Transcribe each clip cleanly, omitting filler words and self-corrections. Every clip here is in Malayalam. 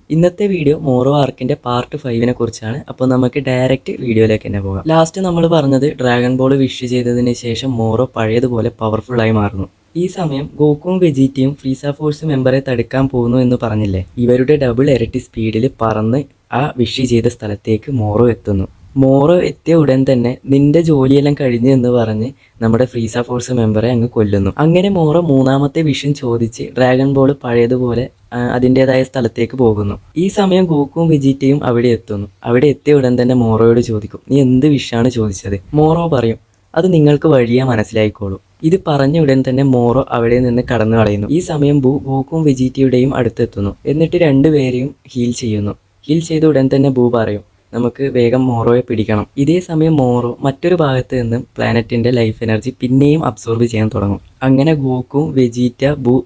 ഇന്നത്തെ വീഡിയോ മോറോ ആർക്കിൻ്റെ പാർട്ട് 5നെ കുറിച്ചാണ്. അപ്പോൾ നമുക്ക് ഡയറക്റ്റ് വീഡിയോയിലേക്ക് തന്നെ പോകാം. ലാസ്റ്റ് നമ്മൾ പറഞ്ഞത് ഡ്രാഗൺ ബോൾ വിഷ് ചെയ്തതിന് ശേഷം മോറോ പഴയതുപോലെ പവർഫുള്ളായി മാറുന്നു. ഈ സമയം ഗോക്കുവും വെജീറ്റയും ഫ്രീസ ഫോഴ്സ് മെമ്പറെ തടുക്കാൻ പോകുന്നു എന്ന് പറഞ്ഞില്ലേ? ഇവരുടെ ഡബിൾ ഇരട്ടി സ്പീഡിൽ പറന്ന് ആ വിഷ് ചെയ്ത സ്ഥലത്തേക്ക് മോറോ എത്തുന്നു. മോറോ എത്തിയ ഉടൻ തന്നെ നിന്റെ ജോലിയെല്ലാം കഴിഞ്ഞു എന്ന് പറഞ്ഞ് നമ്മുടെ ഫ്രീസ ഫോഴ്സ് മെമ്പറെ അങ്ങ് കൊല്ലുന്നു. അങ്ങനെ മോറോ മൂന്നാമത്തെ വിഷൻ ചോദിച്ച് ഡ്രാഗൺ ബോൾ പഴയതുപോലെ അതിൻ്റെതായ സ്ഥലത്തേക്ക് പോകുന്നു. ഈ സമയം ഗോക്കുവും വെജീറ്റയും അവിടെ എത്തുന്നു. അവിടെ എത്തിയ ഉടൻ തന്നെ മോറോയോട് ചോദിക്കും, നീ എന്ത് വിഷാണ് ചോദിച്ചത്? മോറോ പറയും, അത് നിങ്ങൾക്ക് വഴിയാ മനസ്സിലായിക്കോളൂ. ഇത് പറഞ്ഞ ഉടൻ തന്നെ മോറോ അവിടെ നിന്ന് കടന്നു കളയുന്നു. ഈ സമയം ഗോക്കുവും വെജീറ്റയുടെയും അടുത്തെത്തുന്നു. എന്നിട്ട് രണ്ടുപേരെയും ഹീൽ ചെയ്യുന്നു. ഹീൽ ചെയ്ത ഉടൻ തന്നെ പറയും, നമുക്ക് വേഗം മോറോയെ പിടിക്കണം. ഇതേ സമയം മോറോ മറ്റൊരു ഭാഗത്ത് നിന്ന് പ്ലാനറ്റിൻ്റെ ലൈഫ് എനർജി പിന്നെയും അബ്സോർബ് ചെയ്യാൻ തുടങ്ങും. അങ്ങനെ ഗോക്കും വെജീറ്റ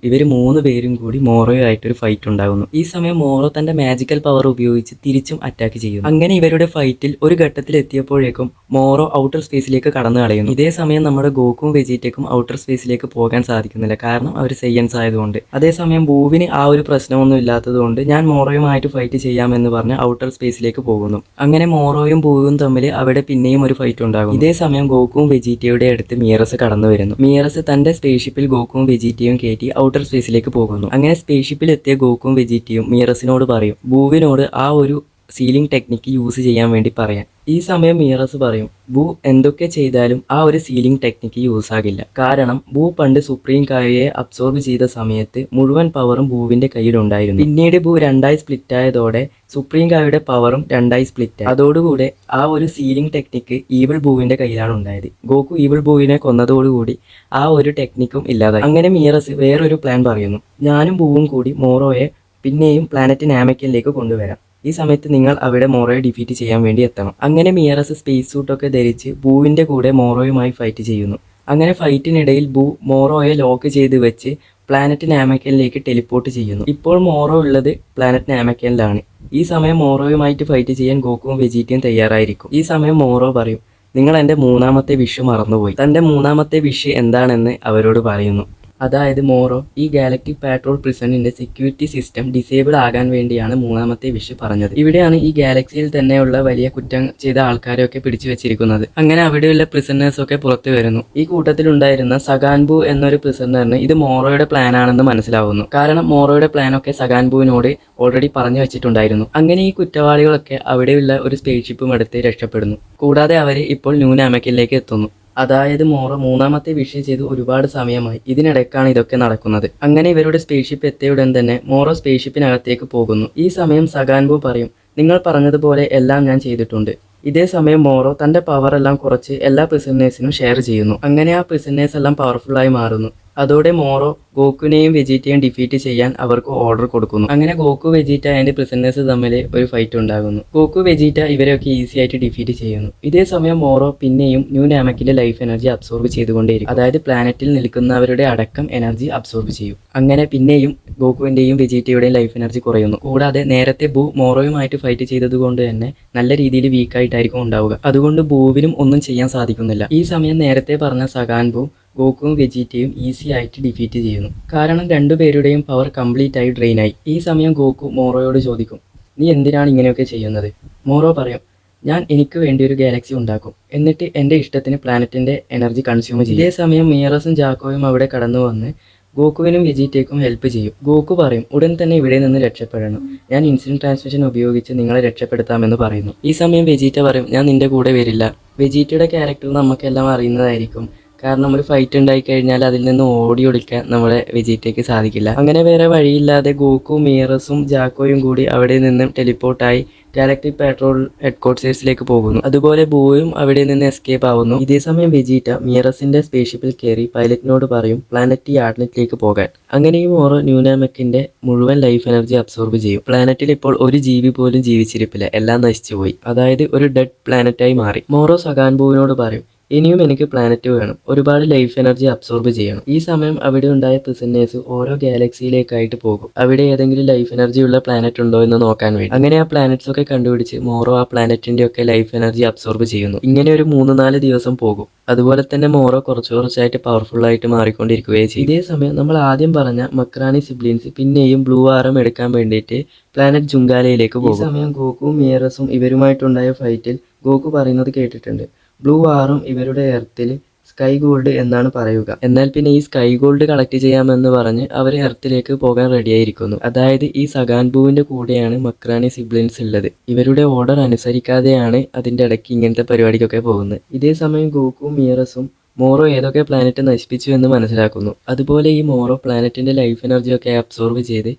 ഇവർ 3 പേരും കൂടി മോറോയുമായിട്ടൊരു ഫൈറ്റ് ഉണ്ടാകുന്നു. ഈ സമയം മോറോ തൻ്റെ മാജിക്കൽ പവർ ഉപയോഗിച്ച് തിരിച്ചും അറ്റാക്ക് ചെയ്യുന്നു. അങ്ങനെ ഇവരുടെ ഫൈറ്റിൽ ഒരു ഘട്ടത്തിൽ എത്തിയപ്പോഴേക്കും മോറോ ഔട്ടർ സ്പേസിലേക്ക് കടന്നു കളയുന്നു. ഇതേ സമയം നമ്മുടെ ഗോക്കും വെജീറ്റയ്ക്കും ഔട്ടർ സ്പേസിലേക്ക് പോകാൻ സാധിക്കുന്നില്ല, കാരണം അവർ സയൻസ് ആയതുകൊണ്ട്. അതേസമയം ബൂവിന് ആ ഒരു പ്രശ്നമൊന്നും ഇല്ലാത്തതുകൊണ്ട് ഞാൻ മോറോയുമായിട്ട് ഫൈറ്റ് ചെയ്യാമെന്ന് പറഞ്ഞ് ഔട്ടർ സ്പേസിലേക്ക് പോകുന്നു. അങ്ങനെ മോറോയും ബൂവും തമ്മിൽ അവിടെ പിന്നെയും ഒരു ഫൈറ്റ് ഉണ്ടാകും. ഇതേ സമയം ഗോക്കും വെജീറ്റയുടെ അടുത്ത് മിയറസ് കടന്നു വരുന്നു. മിയറസ് തൻ്റെ സ്പേസ്ഷിപ്പിൽ ഗോക്കും വെജീറ്റയും കയറ്റി ഔട്ടർ സ്പേസിലേക്ക് പോകുന്നു. അങ്ങനെ സ്പേസ്ഷിപ്പിൽ എത്തിയ ഗോക്കും വെജീറ്റയും മിയറസിനോട് പറയും ബൂവിനോട് ആ ഒരു സീലിംഗ് ടെക്നിക്ക് യൂസ് ചെയ്യാൻ വേണ്ടി പറയാൻ. ഈ സമയം മിയറസ് പറയും, ബൂ എന്തൊക്കെ ചെയ്താലും ആ ഒരു സീലിംഗ് ടെക്നിക്ക് യൂസ് ആകില്ല. കാരണം ബൂ പണ്ട് സുപ്രീം കായയെ അബ്സോർബ് ചെയ്ത സമയത്ത് മുഴുവൻ പവറും ബൂവിന്റെ കയ്യിലുണ്ടായിരുന്നു. പിന്നീട് ബൂ 2ആയി സ്പ്ലിറ്റ് ആയതോടെ സുപ്രീം കായയുടെ പവറും 2ആയി സ്പ്ലിറ്റ് ആയി. അതോടുകൂടെ ആ ഒരു സീലിംഗ് ടെക്നിക്ക് ഈവിൾ ബൂവിന്റെ കയ്യിലാണ് ഉണ്ടായത്. ഗോക്കു ഈവിൾ ബൂവിനെ കൊന്നതോടുകൂടി ആ ഒരു ടെക്നിക്കും ഇല്ലാതായി. അങ്ങനെ മിയറസ് വേറൊരു പ്ലാൻ പറയുന്നു, ഞാനും ബൂവും കൂടി മോറോയെ പിന്നെയും പ്ലാനറ്റ് നാമക്കലിലേക്ക് കൊണ്ടുവരാം. ഈ സമയത്ത് നിങ്ങൾ അവിടെ മോറോയെ ഡിഫീറ്റ് ചെയ്യാൻ വേണ്ടി എത്തണം. അങ്ങനെ മിയറസ് സ്പേസ് സൂട്ടൊക്കെ ധരിച്ച് ബൂവിൻ്റെ കൂടെ മോറോയുമായി ഫൈറ്റ് ചെയ്യുന്നു. അങ്ങനെ ഫൈറ്റിനിടയിൽ ബൂ മോറോയെ ലോക്ക് ചെയ്ത് വെച്ച് പ്ലാനറ്റ് നാമക്കലിലേക്ക് ടെലിപ്പോർട്ട് ചെയ്യുന്നു. ഇപ്പോൾ മോറോ ഉള്ളത് പ്ലാനറ്റ് നാമക്കലിലാണ്. ഈ സമയം മോറോയുമായിട്ട് ഫൈറ്റ് ചെയ്യാൻ ഗോക്കുവും വെജീറ്റയും തയ്യാറായിരിക്കും. ഈ സമയം മോറോ പറയും, നിങ്ങൾ എൻ്റെ 3ാമത്തെ വിഷ് മറന്നുപോയി. തൻ്റെ 3ാമത്തെ വിഷ് എന്താണെന്ന് അവരോട് പറയുന്നു. അതായത് മോറോ ഈ ഗാലക്റ്റിക് പാട്രോൾ പ്രിസണിന്റെ സെക്യൂരിറ്റി സിസ്റ്റം ഡിസേബിൾ ആകാൻ വേണ്ടിയാണ് 3ാമത്തെ വിഷ് പറഞ്ഞത്. ഇവിടെയാണ് ഈ ഗാലക്സിയിൽ തന്നെയുള്ള വലിയ കുറ്റം ചെയ്ത ആൾക്കാരെയൊക്കെ പിടിച്ചു വെച്ചിരിക്കുന്നത്. അങ്ങനെ അവിടെയുള്ള പ്രിസണേഴ്സൊക്കെ പുറത്തു വരുന്നു. ഈ കൂട്ടത്തിലുണ്ടായിരുന്ന സഗാൻബു എന്നൊരു പ്രിസണറിന് ഇത് മോറോയുടെ പ്ലാൻ ആണെന്ന് മനസ്സിലാവുന്നു. കാരണം മോറോയുടെ പ്ലാനൊക്കെ സഗാൻബുവിനോട് ഓൾറെഡി പറഞ്ഞു വെച്ചിട്ടുണ്ടായിരുന്നു. അങ്ങനെ ഈ കുറ്റവാളികളൊക്കെ അവിടെയുള്ള ഒരു സ്പേസ്ഷിപ്പും എടുത്ത് രക്ഷപ്പെടുന്നു. കൂടാതെ അവർ ഇപ്പോൾ ന്യൂ നാമക്കലിലേക്ക് എത്തുന്നു. അതായത് മോറോ 3ാമത്തെ വിഷ് ചെയ്ത് ഒരുപാട് സമയമായി. ഇതിനിടയ്ക്കാണ് ഇതൊക്കെ നടക്കുന്നത്. അങ്ങനെ ഇവരുടെ സ്പേസ്ഷിപ്പ് എത്തിയുടൻ തന്നെ മോറോ സ്പേസ്ഷിപ്പിനകത്തേക്ക് പോകുന്നു. ഈ സമയം സഗാൻബു പറയും, നിങ്ങൾ പറഞ്ഞതുപോലെ എല്ലാം ഞാൻ ചെയ്തിട്ടുണ്ട്. ഇതേ സമയം മോറോ തൻ്റെ പവറെല്ലാം കുറച്ച് എല്ലാ പ്രിസണേഴ്സിനും ഷെയർ ചെയ്യുന്നു. അങ്ങനെ ആ പ്രിസണേഴ്സ് എല്ലാം പവർഫുള്ളായി മാറുന്നു. അതോടെ മോറോ ഗോക്കുവിനെയും വെജീറ്റയും ഡിഫീറ്റ് ചെയ്യാൻ അവർക്ക് ഓർഡർ കൊടുക്കുന്നു. അങ്ങനെ ഗോക്കു, വെജീറ്റ ആൻഡ് പ്രിസണേഴ്സ് തമ്മിൽ ഒരു ഫൈറ്റ് ഉണ്ടാകുന്നു. ഗോക്കു, വെജീറ്റ ഇവരെയൊക്കെ ഈസി ആയിട്ട് ഡിഫീറ്റ് ചെയ്യുന്നു. ഇതേ സമയം മോറോ പിന്നെയും ന്യൂ നാമക്കിന്റെ ലൈഫ് എനർജി അബ്സോർബ് ചെയ്തുകൊണ്ടേയിരിക്കും. അതായത് പ്ലാനറ്റിൽ നിൽക്കുന്നവരുടെ അടക്കം എനർജി അബ്സോർബ് ചെയ്യും. അങ്ങനെ പിന്നെയും ഗോക്കുവിന്റെയും വെജീറ്റയുടെയും ലൈഫ് എനർജി കുറയുന്നു. കൂടാതെ നേരത്തെ ബൂ മോറോയുമായിട്ട് ഫൈറ്റ് ചെയ്തത് കൊണ്ട് തന്നെ നല്ല രീതിയിൽ വീക്കായിട്ടായിരിക്കും ഉണ്ടാവുക. അതുകൊണ്ട് ബൂവിനും ഒന്നും ചെയ്യാൻ സാധിക്കുന്നില്ല. ഈ സമയം നേരത്തെ പറഞ്ഞ സഗാൻബു ഗോക്കുവും വെജീറ്റയും ഈസി ആയിട്ട് ഡിഫീറ്റ് ചെയ്യുന്നു. കാരണം രണ്ടുപേരുടെയും പവർ കംപ്ലീറ്റ് ആയി ഡ്രെയിൻ ആയി. ഈ സമയം ഗോക്കു മോറോയോട് ചോദിക്കും, നീ എന്തിനാണ് ഇങ്ങനെയൊക്കെ ചെയ്യുന്നത്? മോറോ പറയും, ഞാൻ എനിക്ക് വേണ്ടി ഒരു ഗാലക്സി ഉണ്ടാക്കും, എന്നിട്ട് എൻ്റെ ഇഷ്ടത്തിന് പ്ലാനറ്റിൻ്റെ എനർജി കൺസ്യൂം ചെയ്യും. ഇതേ സമയം മിയറസും ജാക്കോയും അവിടെ കടന്നു വന്ന് ഗോക്കുവിനും വെജീറ്റയ്ക്കും ഹെൽപ്പ് ചെയ്യും. ഗോക്കു പറയും, ഉടൻ തന്നെ ഇവിടെ നിന്ന് രക്ഷപ്പെടണം, ഞാൻ ഇൻസുലിൻ ട്രാൻസ്മിഷൻ ഉപയോഗിച്ച് നിങ്ങളെ രക്ഷപ്പെടുത്താമെന്ന് പറയുന്നു. ഈ സമയം വെജീറ്റ പറയും, ഞാൻ നിന്റെ കൂടെ വരില്ല. വെജീറ്റയുടെ ക്യാരക്ടർ നമുക്കെല്ലാം അറിയുന്നതായിരിക്കും. കാരണം ഒരു ഫൈറ്റ് ഉണ്ടായി കഴിഞ്ഞാൽ അതിൽ നിന്ന് ഓടി ഒളിക്കാൻ നമ്മുടെ വെജീറ്റയ്ക്ക് സാധിക്കില്ല. അങ്ങനെ വേറെ വഴിയില്ലാതെ ഗോക്കു, മിയറസും ജാക്കോയും കൂടി അവിടെ നിന്നും ടെലിപ്പോർട്ടായി ഗാലക്റ്റിക് പാട്രോൾ ഹെഡ്ക്വാർട്ടേഴ്സിലേക്ക് പോകുന്നു. അതുപോലെ ബൂയും അവിടെ നിന്ന് എസ്കേപ്പ് ആവുന്നു. ഇതേ സമയം വെജീറ്റ മിയറസിന്റെ സ്പേസ്ഷിപ്പിൽ കയറി പൈലറ്റിനോട് പറയും പ്ലാനറ്റ് യാർഡ്നെറ്റിലേക്ക് പോകാൻ. അങ്ങനെ ഈ മോറോ ന്യൂനാമെക്കിന്റെ മുഴുവൻ ലൈഫ് എനർജി അബ്സോർബ് ചെയ്യും. പ്ലാനറ്റിൽ ഇപ്പോൾ ഒരു ജീവി പോലും ജീവിച്ചിരിപ്പില്ല, എല്ലാം നശിച്ചുപോയി. അതായത് ഒരു ഡെഡ് പ്ലാനറ്റായി മാറി. മോറോ സഗാൻബുവിനോട് പറയും, ഇനിയും എനിക്ക് പ്ലാനറ്റ് വേണം. ഒരുപാട് ലൈഫ് എനർജി അബ്സോർബ് ചെയ്യണം. ഈ സമയം അവിടെ ഉണ്ടായ പ്രിസന്നേഴ്സ് ഓരോ ഗാലക്സിയിലേക്കായിട്ട് പോകും. അവിടെ ഏതെങ്കിലും ലൈഫ് എനർജി ഉള്ള പ്ലാനറ്റ് ഉണ്ടോ എന്ന് നോക്കാൻ വേണ്ടി. അങ്ങനെ ആ പ്ലാനറ്റ്സ് ഒക്കെ കണ്ടുപിടിച്ച് മോറോ ആ പ്ലാനറ്റിന്റെ ഒക്കെ ലൈഫ് എനർജി അബ്സോർബ് ചെയ്യുന്നു. ഇങ്ങനെ ഒരു 3-4 ദിവസം പോകും. അതുപോലെ തന്നെ മോറോ കുറച്ചായിട്ട് പവർഫുൾ ആയിട്ട് മാറിക്കൊണ്ടിരിക്കുകയും ചെയ്യും. ഇതേ സമയം നമ്മൾ ആദ്യം പറഞ്ഞ മക്രാനി സിബ്ലിൻസ് പിന്നെയും ബ്ലൂ ആരം എടുക്കാൻ വേണ്ടിയിട്ട് പ്ലാനറ്റ് ജുങ്കാലയിലേക്ക് പോകും. ഈ സമയം ഗോകുവും മിയറസും ഇവരുമായിട്ടുണ്ടായ ഫൈറ്റിൽ ഗോകു പറയുന്നത് കേട്ടിട്ടുണ്ട്. ബ്ലൂ ആറും ഇവരുടെ എർത്തിൽ സ്കൈ ഗോൾഡ് എന്നാണ് പറയുക. എന്നാൽ പിന്നെ ഈ സ്കൈ ഗോൾഡ് കളക്ട് ചെയ്യാമെന്ന് പറഞ്ഞ് അവർ എർത്തിലേക്ക് പോകാൻ റെഡിയായിരിക്കുന്നു. അതായത് ഈ സഗാൻബുവിന്റെ കൂടെയാണ് മക്രാനി സിബ്ലിൻസ് ഉള്ളത്. ഇവരുടെ ഓർഡർ അനുസരിക്കാതെയാണ് അതിന്റെ ഇടയ്ക്ക് ഇങ്ങനത്തെ പരിപാടിക്കൊക്കെ പോകുന്നത്. ഇതേ സമയം ഗോകുവും മിയറസും മോറോ ഏതൊക്കെ പ്ലാനറ്റ് നശിപ്പിച്ചു എന്ന് മനസ്സിലാക്കുന്നു. അതുപോലെ ഈ മോറോ പ്ലാനറ്റിന്റെ ലൈഫ് എനർജിയൊക്കെ അബ്സോർബ് ചെയ്ത്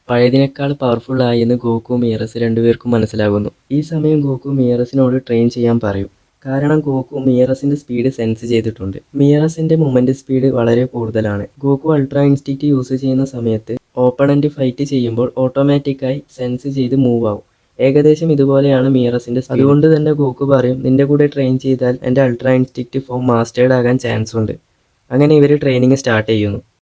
പഴയതിനേക്കാൾ പവർഫുൾ ആയി എന്ന് ഗോകു മിയറസ് രണ്ടുപേർക്കും മനസ്സിലാകുന്നു. ഈ സമയം ഗോകു മിയറസിനോട് ട്രെയിൻ ചെയ്യാൻ പറയും. കാരണം ഗോകു മിയറസിന്റെ സ്പീഡ് സെൻസ് ചെയ്തിട്ടുണ്ട്. മിയറസിന്റെ മൂവ്മെന്റ് സ്പീഡ് വളരെ കൂടുതലാണ്. ഗോകു അൾട്രാ ഇൻസ്റ്റിക്റ്റ് യൂസ് ചെയ്യുന്ന സമയത്ത് ഓപ്പണന്റ് ഫൈറ്റ് ചെയ്യുമ്പോൾ ഓട്ടോമാറ്റിക്കായി സെൻസ് ചെയ്ത് മൂവ് ആവും. ഏകദേശം ഇതുപോലെയാണ് മിയറസിന്റെ സ്പീഡ്. അതുകൊണ്ട് തന്നെ ഗോകു പറയും, നിന്റെ കൂടെ ട്രെയിൻ ചെയ്താൽ എൻ്റെ അൾട്രാ ഇൻസ്റ്റിക്റ്റ് ഫോം മാസ്റ്റേർഡ് ആകാൻ ചാൻസ് ഉണ്ട്. അങ്ങനെ ഇവർ ട്രെയിനിങ് സ്റ്റാർട്ട് ചെയ്യുന്നു.